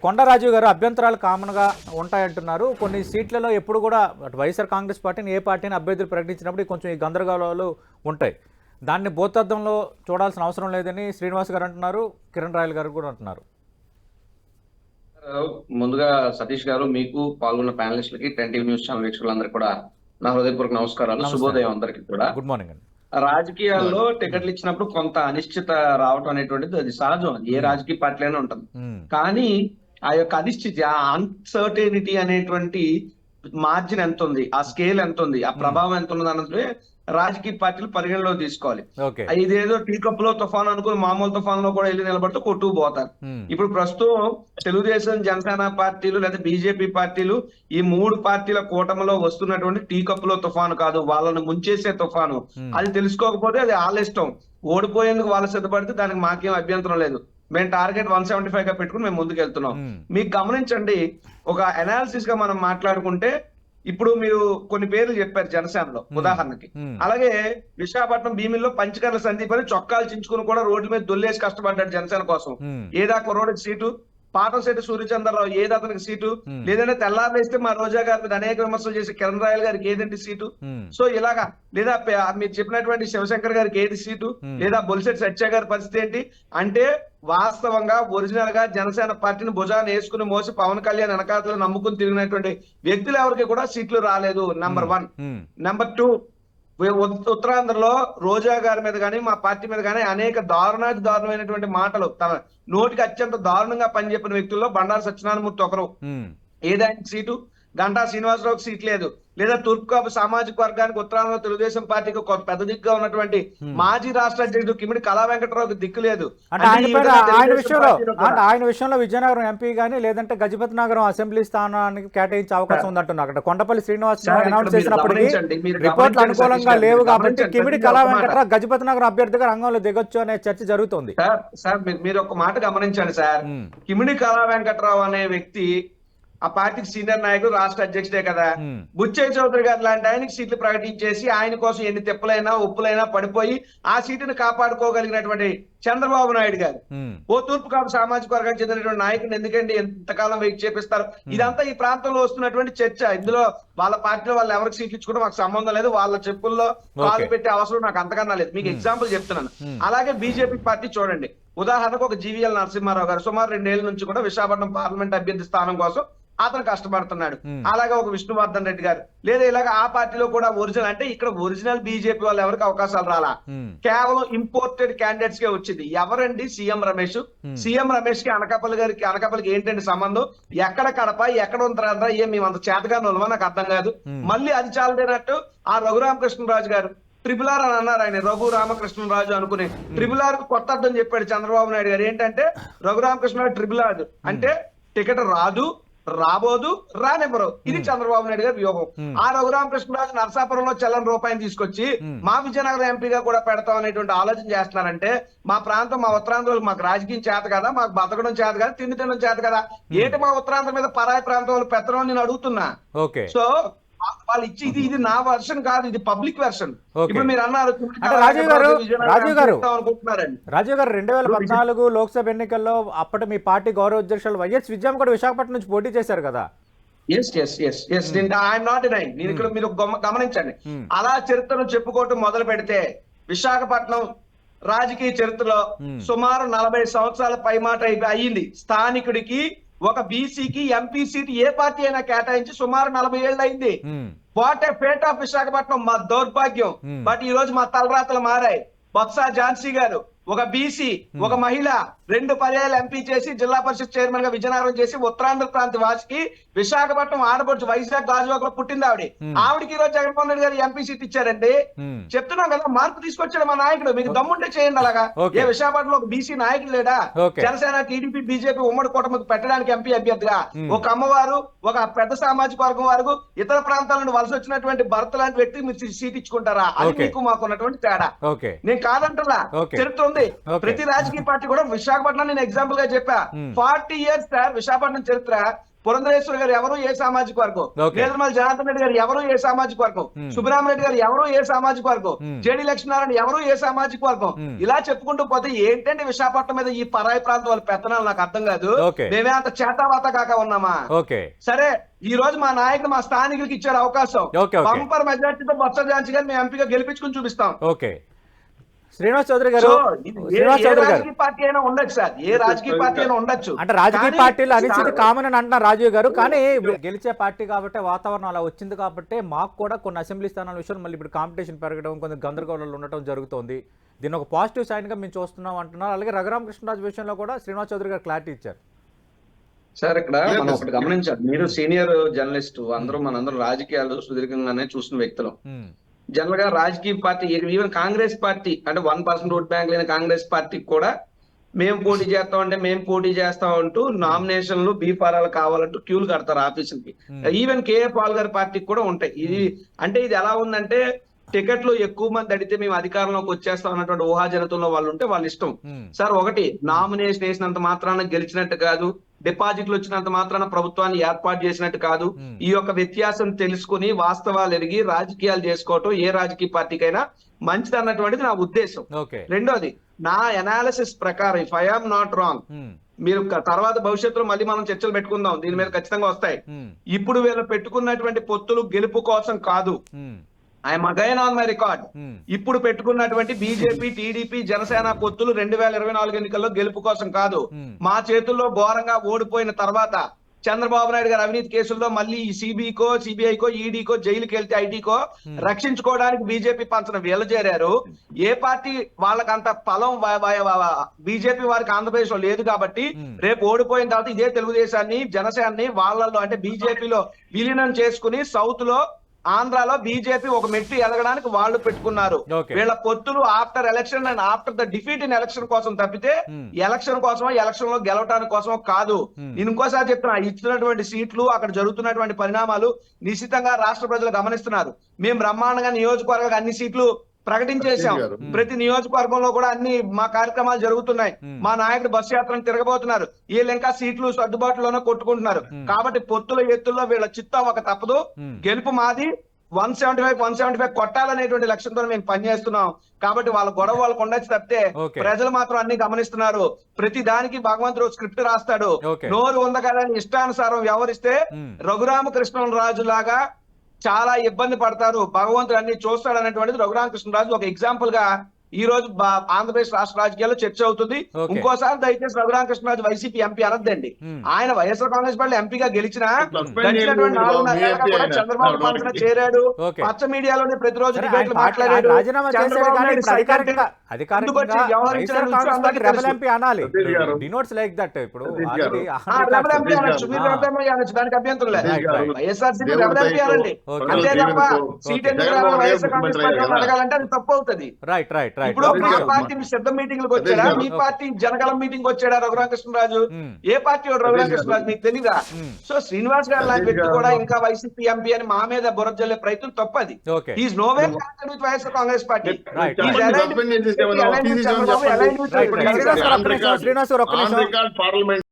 కొండరాజు గారు అభ్యంతరాలు కామన్గా ఉంటాయంటున్నారు. కొన్ని సీట్లలో ఎప్పుడు కూడా వైఎస్ఆర్ కాంగ్రెస్ పార్టీని ఏ పార్టీని అభ్యర్థులు ప్రకటించినప్పుడు కొంచెం ఈ గందరగోళాలు ఉంటాయి. దాన్ని భూతద్దంలో చూడాల్సిన అవసరం లేదని శ్రీనివాస్ గారు అంటున్నారు, కిరణ్ రాయల్ గారు కూడా అంటున్నారు. ముందుగా సతీష్ గారు, మీకు పాల్గొన్న ప్యానలిస్టులకి, 10 టీవీ న్యూస్ ఛానల్ వీక్షకులందరికీ కూడా నా హృదయపూర్వక నమస్కారాలు. శుభోదయం అందరికీ కూడా. గుడ్ మార్నింగ్ అండి. రాజకీయాల్లో టికెట్లు ఇచ్చినప్పుడు కొంత అనిశ్చిత రావటం అనేటువంటిది అది సహజం. ఏ రాజకీయ పార్టీలైనా ఉంటుంది. కానీ ఆ యొక్క అనిశ్చితి, ఆ అన్సర్టెనిటీ అనేటువంటి మార్జిన్ ఎంత ఉంది, ఆ స్కేల్ ఎంత ఉంది, ఆ ప్రభావం ఎంత ఉంది అన్నది రాజకీయ పార్టీలు పరిగణలో తీసుకోవాలి. ఇదేదో టీ కప్ లో తుఫాన్ అనుకుని మామూలు తుఫాన్ లో కూడా వెళ్ళి నిలబడితే కొట్టుకుపోతారు. ఇప్పుడు ప్రస్తుతం తెలుగుదేశం, జనసేన పార్టీలు లేదా బీజేపీ పార్టీలు, ఈ 3 పార్టీల కూటమిలో వస్తున్నటువంటి టీ కప్ లో తుఫాను కాదు, వాళ్ళని ముంచేసే తుఫాను. అది తెలుసుకోకపోతే అది వాళ్ళ ఇష్టం. ఓడిపోయేందుకు వాళ్ళు సిద్ధపడితే దానికి మాకేం అభ్యంతరం లేదు. మేము టార్గెట్ 175 గా పెట్టుకుని మేము ముందుకు వెళ్తున్నాం. మీకు గమనించండి, ఒక అనాలిసిస్ గా మనం మాట్లాడుకుంటే, ఇప్పుడు మీరు కొన్ని పేర్లు చెప్పారు జనసేనలో ఉదాహరణకి. అలాగే విశాఖపట్నం భీమిల్లో పంచకర్ల సందీప్ అని చొక్కాలు చించుకుని కూడా రోడ్ల మీద దొల్లేసి కష్టపడ్డాడు జనసేన కోసం. ఏదా కుర్రోడికి సీటు, పాటంశెట్టి సూర్యచంద్రరావు ఏది అతనికి సీటు, లేదంటే తెల్లారేస్తే మా రోజా గారి మీద అనేక విమర్శలు చేసి కిరణ్ రాయల్ గారికి ఏదంటే సీటు. సో ఇలాగా, లేదా మీరు చెప్పినటువంటి శివశంకర్ గారికి ఏది సీటు, లేదా బొలిశెట్టి సత్య గారి పరిస్థితి ఏంటి అంటే, వాస్తవంగా ఒరిజినల్ గా జనసేన పార్టీని భుజాన్ని వేసుకుని మోసి పవన్ కళ్యాణ్ వెనకాతలు నమ్ముకుని తిరిగినటువంటి వ్యక్తులు ఎవరికి కూడా సీట్లు రాలేదు. నంబర్ 1. నంబర్ 2, ఉత్తరాంధ్రలో రోజా గారి మీద కానీ మా పార్టీ మీద కానీ అనేక దారుణమైనటువంటి మాటలు, తన నోటికి అత్యంత దారుణంగా పనిచెప్పిన వ్యక్తుల్లో బండారు సత్యనారాయణమూర్తి ఒకరు. ఏదైనా సీటు, గంటా శ్రీనివాసరావుకి సీట్ లేదు. లేదా తూర్పుకాపు సామాజిక వర్గానికి ఉత్తరాంధ్ర తెలుగుదేశం పార్టీకి ఒక పెద్ద దిక్కుగా ఉన్నటువంటి మాజీ రాష్ట్ర అధ్యక్షుడు కిమిడి కళా వెంకటరావుకి దిక్కు లేదు. ఆయన విషయంలో విజయనగరం ఎంపీ గానీ లేదంటే గజపతి నగరం అసెంబ్లీ స్థానానికి కేటాయించే అవకాశం ఉందంటున్నారు. అక్కడ కొండపల్లి శ్రీనివాస్ అనౌన్స్ చేసినప్పటికీ రిపోర్ట్లు అనుకూలంగా లేవు కాబట్టి కిమిడి కళా వెంకటరావు గజపతి నగరం అభ్యర్థిగా రంగంలో దిగొచ్చు అనే చర్చ జరుగుతుంది. సార్ మీరు ఒక మాట గమనించండి సార్, కిమిడి కళా వెంకటరావు అనే వ్యక్తి ఆ పార్టీకి సీనియర్ నాయకుడు, రాష్ట్ర అధ్యక్షుడే కదా. బుచ్చయ్య చౌదరి గారు లాంటి ఆయనకి సీట్లు ప్రకటించేసి ఆయన కోసం ఎన్ని తిప్పలైనా ఉప్పులైనా పడిపోయి ఆ సీటును కాపాడుకోగలిగినటువంటి చంద్రబాబు నాయుడు గారు ఓ తూర్పు కాపు సామాజిక వర్గానికి చెందినటువంటి నాయకుని ఎందుకండి ఎంతకాలం వెయిట్ చేపిస్తారు? ఇదంతా ఈ ప్రాంతంలో వస్తున్నటువంటి చర్చ. ఇందులో వాళ్ళ పార్టీలో వాళ్ళు ఎవరికి సీట్లు ఇచ్చుకోవడం మాకు సంబంధం లేదు, వాళ్ళ చెప్పుల్లో కాలు పెట్టే అవసరం నాకు అంతకన్నా లేదు. మీకు ఎగ్జాంపుల్ చెప్తున్నాను. అలాగే బీజేపీ పార్టీ చూడండి, ఉదాహరణకు ఒక జీవీఎల్ నరసింహారావు గారు సుమారు 2 ఏళ్ల నుంచి కూడా విశాఖపట్నం పార్లమెంట్ అభ్యర్థి స్థానం కోసం అతను కష్టపడుతున్నాడు. అలాగే ఒక విష్ణువర్ధన్ రెడ్డి గారు, లేదా ఇలాగ ఆ పార్టీలో కూడా ఒరిజినల్, అంటే ఇక్కడ ఒరిజినల్ బీజేపీ వాళ్ళు ఎవరికి అవకాశాలు రాలా, కేవలం ఇంపోర్టెడ్ క్యాండిడేట్స్ కే వచ్చింది. ఎవరండి? సీఎం రమేష్. సీఎం రమేష్ కి అనకాపల్లికి ఏంటంటే సంబంధం? ఎక్కడ కడప, ఎక్కడ ఉంటారంతా, ఏం మేము అంత చేతగా నొలవా నాకు అర్థం కాదు. మళ్ళీ అది చాలదేనట్టు ఆ రఘురామకృష్ణరాజు గారు ట్రిపుల్ ఆర్ అని అన్నారు. ఆయన రఘు రామకృష్ణరాజు అనుకునే ట్రిపుల్ ఆర్ కొత్త అర్థం చెప్పాడు చంద్రబాబు నాయుడు గారు. ఏంటంటే రఘురామకృష్ణరాజు ట్రిపుల్ ఆర్ అంటే టికెట్ రాదు, రాబోదు, రానివ్వరు. ఇది చంద్రబాబు నాయుడు గారి వ్యూహం. ఆ రఘురామకృష్ణరాజు నరసాపురంలో చెల్లని రూపాయలు తీసుకొచ్చి మా విజయనగరం ఎంపీగా కూడా పెడతాం అనేటువంటి ఆలోచన చేస్తున్నారంటే, మా ప్రాంతం, మా ఉత్తరాంధ్రలో మాకు రాజకీయం చేత కదా, మాకు బతకడం చేత కదా, తిండి తినడం చేత కదా, ఏంటి మా ఉత్తరాంధ్ర మీద పరాయి ప్రాంతం వాళ్ళు పెత్తనం నేను అడుగుతున్నా. సో వాళ్ళు ఇచ్చి ఇది నా వర్షన్ కాదు, ఇది పబ్లిక్ వర్షన్. ఇప్పుడు మీరు అన్నారు రాజీవ్ గారు 2014 లోక్సభ ఎన్నికల్లో అప్పటి మీ పార్టీ గౌరవ అధ్యక్షులు వైఎస్ విజయం కూడా విశాఖపట్నం నుంచి పోటీ చేశారు కదా. నేను ఇక్కడ మీరు గమనించండి, అలా చరిత్రను చెప్పుకోవటం మొదలు పెడితే విశాఖపట్నం రాజకీయ చరిత్రలో సుమారు 40 సంవత్సరాల పైమాట అయ్యింది. స్థానికుడికి ఒక బీసీకి ఎంపీ సీట్ ఏ పార్టీ అయినా కేటాయించి సుమారు 40 ఏళ్ళు అయింది. What a fate of Visakhapatnam, మా దౌర్భాగ్యం. బట్ ఈ రోజు మా తలరాతలు మారాయి. బొత్స ఝాన్సీ గారు ఒక బీసీ, ఒక మహిళ, 2 పర్యాయాలు ఎంపీ చేసి జిల్లా పరిషత్ చైర్మన్ గా విజయనగరం చేసి ఉత్తరాంధ్ర ప్రాంత వాసికి విశాఖపట్నం ఆడపడుచు వైజాగ్ గాజువాక్ లో పుట్టింది ఆవిడకి ఈ రోజు జగన్మోహన్ రెడ్డి గారు ఎంపీ సీట్ ఇచ్చారండి. చెప్తున్నాం కదా, మార్పు తీసుకొచ్చాడు మా నాయకుడు. మీకు దమ్ముంటే చేయండి అలాగా. ఏ విశాఖపట్నంలో ఒక బీసీ నాయకుడు లేడా? జనసేన, టీడీపీ, బీజేపీ ఉమ్మడి కూటమికి పెట్టడానికి ఎంపీ అభ్యర్థిగా ఒక అమ్మవారు, ఒక పెద్ద సామాజిక వర్గం వారు, ఇతర ప్రాంతాల నుండి వలస వచ్చినటువంటి భర్త లాంటి వ్యక్తి మీరు సీట్ ఇచ్చుకుంటారా? అది మీకు మాకు ఉన్నటువంటి తేడా. నేను కాదంటలా, చరిత్ర ఉంది. ప్రతి రాజకీయ పార్టీ కూడా విశాఖపట్నం నేను ఎగ్జాంపుల్ గా చెప్పా. 40 years సార్ విశాఖపట్నం చరిత్ర. పురంధరేశ్వరి గారు ఎవరు ఏ సామాజిక వర్గం, Okay. నేదురుమల్లి జనార్దన్ రెడ్డి గారు ఎవరు ఏ సామాజిక వర్గం, సుబ్బరామరెడ్డి గారు ఎవరు ఏ సామాజిక వర్గం, జేడి లక్ష్మీనారాయణ ఎవరు ఏ సామాజిక వర్గం, ఇలా చెప్పుకుంటూ పోతే ఏంటంటే విశాఖపట్నం మీద ఈ పరాయి ప్రాంతం వాళ్ళ పెత్తనాలు నాకు అర్థం కాదు. Okay. మేమే అంత చేతావాత కాక ఉన్నామా? ఓకే, సరే, ఈ రోజు మా నాయకులు మా స్థానికులకు ఇచ్చారు అవకాశం. Okay, okay. బంపర్ మెజార్టీతో బొత్స ఝాన్సీ గారిని మేము ఎంపీగా గెలిపించుకుని చూపిస్తాం. ఓకే. శ్రీనివాస్ చౌదరి గారు, సో ఇది ఏ శ్రీనివాస్ చౌదరి గారు, రాజకీయ పార్టీ అయినా ఉండొచ్చు సార్, ఏ రాజకీయ పార్టీ అయినా ఉండొచ్చు. అంటే రాజకీయ కానీ పార్టీలు అనిశ్చితి కామన్ అని అంటున్నారు రాజీవ్ గారు. కానీ గెలిచే పార్టీ కాబట్టి వాతావరణం అలా వచ్చింది కాబట్టి మాకు కూడా కొన్ని అసెంబ్లీ స్థానాల విషయంలో మళ్ళీ ఇప్పుడు కాంపిటీషన్ పెరగడం, కొంచెం గందరగోళాలు ఉండటం జరుగుతోంది. దీన్ని ఒక పాజిటివ్ సైన్ గా మేము చూస్తున్నాం అంటున్నారు. అలాగే రఘురామకృష్ణరాజు విషయంలో కూడా శ్రీనివాస్ చౌదరి గారు క్లారిటీ ఇచ్చారు. సార్ ఇక్కడ మనం ఒకటి గమనించాలి, మీరు సీనియర్ జర్నలిస్ట్, మనందరం రాజకీయాలు సుదీర్ఘంగానే చూసిన వ్యక్తులు. జనరల్ గా రాజకీయ పార్టీ ఈవెన్ కాంగ్రెస్ పార్టీ అంటే 1% ఓట్ బ్యాంక్ లేని కాంగ్రెస్ పార్టీకి కూడా మేము పోటీ చేస్తాం అంటే మేము పోటీ చేస్తాం అంటూ నామినేషన్లు బీఫారాలు కావాలంటూ క్యూలు కడతారు ఆఫీసులకి. ఈవెన్ కేఏ పాల్ గారి పార్టీకి కూడా ఉంటాయి. ఇది ఎలా ఉందంటే టికెట్లు ఎక్కువ మంది అడిగితే మేము అధికారంలోకి వచ్చేస్తాం అన్నటువంటి ఊహాజనతంలో వాళ్ళు ఉంటే వాళ్ళ ఇష్టం సార్. ఒకటి, నామినేషన్ వేసినంత మాత్రాన గెలిచినట్టు కాదు, డిపాజిట్లు వచ్చినంత మాత్రాన ప్రభుత్వాన్ని ఏర్పాటు చేసినట్టు కాదు. ఈ యొక్క వ్యత్యాసం తెలుసుకుని వాస్తవాలు ఎరిగి రాజకీయాలు చేసుకోవటం ఏ రాజకీయ పార్టీకైనా మంచిది అన్నటువంటిది నా ఉద్దేశం. రెండోది, నా అనాలిసిస్ ప్రకారం, if I am not wrong, మీరు తర్వాత భవిష్యత్తులో మళ్ళీ మనం చర్చలు పెట్టుకుందాం, దీని మీద ఖచ్చితంగా వస్తాయి. ఇప్పుడు వీళ్ళు పెట్టుకున్నటువంటి పొత్తులు గెలుపు కోసం కాదు. I'm again on my record. ఇప్పుడు పెట్టుకున్నటువంటి బీజేపీ, టీడీపీ, జనసేన పొత్తులు 2024 ఎన్నికల్లో గెలుపు కోసం కాదు. మా చేతుల్లో ఘోరంగా ఓడిపోయిన తర్వాత చంద్రబాబు నాయుడు గారు అవినీతి కేసుల్లో మళ్ళీ సిబిఐకో ఈడీకో జైలుకి వెళ్తే ఐటీకో రక్షించుకోవడానికి బీజేపీ పంచన వీళ్ళు చేరారు. ఏ పార్టీ వాళ్ళకంత ఫలం బీజేపీ వారికి ఆంధ్రప్రదేశ్ లో లేదు కాబట్టి రేపు ఓడిపోయిన తర్వాత ఇదే తెలుగుదేశాన్ని, జనసేనని వాళ్ళల్లో అంటే బీజేపీలో విలీనం చేసుకుని సౌత్ లో, ఆంధ్రాలో బీజేపీ ఒక మెట్టు ఎదగడానికి వాళ్ళు పెట్టుకున్నారు. వీళ్ళ పొత్తులు after election and after the defeat in election కోసం తప్పితే ఎలక్షన్ కోసమో ఎలక్షన్ లో గెలవడానికి కోసమో కాదు. నేను ఇంకోసారి చెప్తున్నా, ఇచ్చినటువంటి సీట్లు, అక్కడ జరుగుతున్నటువంటి పరిణామాలు నిశ్చితంగా రాష్ట్ర ప్రజలు గమనిస్తున్నారు. మేము బ్రహ్మాండంగా నియోజకవర్గాలకు అన్ని సీట్లు ప్రకటించేశాం. ప్రతి నియోజకవర్గంలో కూడా అన్ని మా కార్యక్రమాలు జరుగుతున్నాయి. మా నాయకుడు బస్సు యాత్రను తిరగబోతున్నారు. వీళ్ళు ఇంకా సీట్లు సర్దుబాటులోనే కొట్టుకుంటున్నారు. కాబట్టి పొత్తుల ఎత్తుల్లో వీళ్ళ చిత్తం ఒక తప్పదు. గెలుపు మాది. 175 కొట్టాలనేటువంటి లక్ష్యంతో మేము పనిచేస్తున్నాం. కాబట్టి వాళ్ళ గొడవ వాళ్ళకు ఉండొచ్చు తప్పితే ప్రజలు మాత్రం అన్ని గమనిస్తున్నారు. ప్రతి దానికి భగవంతుడు స్క్రిప్ట్ రాస్తాడు. నోరు ఉంది కదా అని ఇష్టానుసారం వ్యవహరిస్తే రఘురామకృష్ణరాజు లాగా చాలా ఇబ్బంది పడతారు. భగవంతుడు అన్ని చూస్తాడు అనేటువంటిది రఘురామకృష్ణరాజు ఒక ఎగ్జాంపుల్ గా ఈ రోజు ఆంధ్రప్రదేశ్ రాష్ట్ర రాజకీయాల్లో చర్చ అవుతుంది. ఇంకోసారి దయచేసి రఘురామకృష్ణరాజు వైసీపీ ఎంపీ అనద్దండి. ఆయన వైఎస్ఆర్ కాంగ్రెస్ పార్టీ ఎంపీగా గెలిచిన గడిచినటువంటి 4.5 ఏళ్ళగా కూడా చంద్రబాబు పంచన చేరాడు. పచ్చ మీడియాలోనే ప్రతిరోజు డిబేట్లు మాట్లాడాడు. చంద్రబాబు నాయుడు దానికి అభ్యంతరం లేదు. వైఎస్ఆర్సీపీ రెబల్ ఎంపీ అనండి, అంతే తప్ప సీట్ ఎందుకు వైఎస్ఆర్ కాంగ్రెస్ పార్టీ అడగాలంటే అది తప్పు అవుతుంది. ఇప్పుడు మా పార్టీ సిద్ధం మీటింగ్ లకు వచ్చాడా, మీ పార్టీ జనగలం మీటింగ్ వచ్చాడా రఘురామకృష్ణరాజు? ఏ పార్టీ రఘురామకృష్ణరాజు మీకు తెలీదా? సో శ్రీనివాస్ గారు లాంటి వ్యక్తి కూడా ఇంకా వైసీపీ ఎంపీ అని మా మీద బురద జల్లే ప్రయత్నం తప్పది. Is no way connected with YSR Congress party. Srinivas గారు ఒక్క నిమిషం.